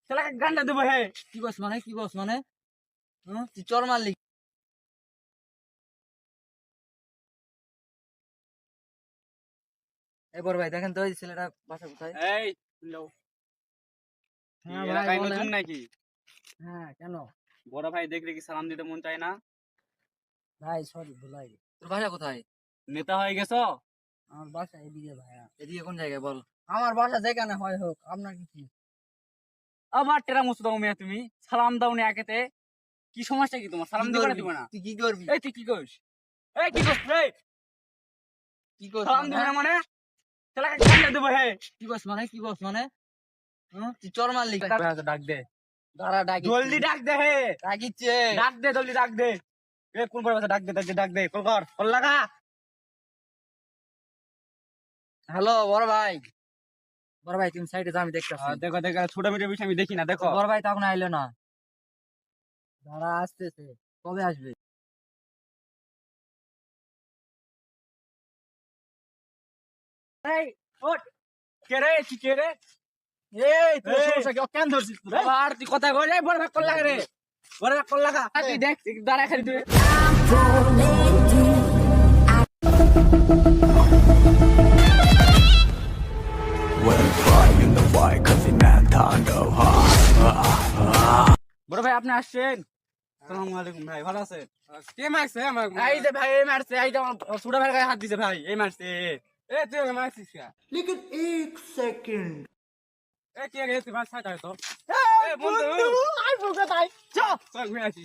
শালা গান্ডা দেবো হে। কি বস মানে তুই চল মারলি। এই বড় ভাই দেখেন তো এই ছেলেটা বাসা কোথায়? এই লও। হ্যাঁ এই ভাই এলাকায় বলেন। নতুন নাকি? হ্যাঁ কেন? বড় ভাই দেখলে কি সালাম দিতে মন চায় না? ভাই সরি ভুলাই গেছি। তোর বাসা কোথায়? নেতা হয়ে গেছো? আমার বাসা এদিকে ভাইয়া। এদিকে কোন জায়গায় বল? আমার বাসা যেখানে হয় হোক, আপনার কি? আবার টেরা মুছু দাও মিয়া তুমি। সালাম দাও নি একেতে। কি সমস্যা কি তোমার? সালাম দিবা না দিবা না? তুই কি করবি? এই তুই কি করিস? এই কি করছিস রে? কি করছিস সালাম দিবি মানে? না মানে? শালা গান্ডা দেবো হে। কি বস মানে তুই চল মারলি। ডাক দে। দাঁড়া ডাকি। জলদি ডাক দে হে। ডাকিচ্ছে। ডাক দে জলদি ডাক দে। এ কোন বড় ভাই ডাক দে কল কর কল লাগা। হ্যালো বড় ভাই। বড় ভাই তুমি সাইডে যাও, আমি দেখতেছি। দেখো দেখো ছোট মিটের বিষয় আমি দেখি না দেখো। বড় ভাই তখন আইলো না। দাঁড়া আসতেছে। কবে আসবে? এই ওঠ। কে রে তুই কে রে? এই তোর এই। সমস্যা কি? ও কেন ধরছিস তুই? আর তুই কথা কই এই বড় ভাই কল লাগা রে। বড় ভাই কল লাগা। তুই দেখ দাঁড়া খালি তুই। বড় ভাই আপনি আসছেন? আসসালামু আলাইকুম ভাই ভালো আছেন? কে মারছে আমার? এই যে ভাই এই মারছে এই যে আমার ছোট ভাইয়ের গায়ে হাত দিছে ভাই এই মারছে। এ তুই আমাকে মারছিস কে? এ কে রে তুই মার ছাড়া তো। এ বন্ধু আই বলতে তাই। চল চল ঘুরে আসি।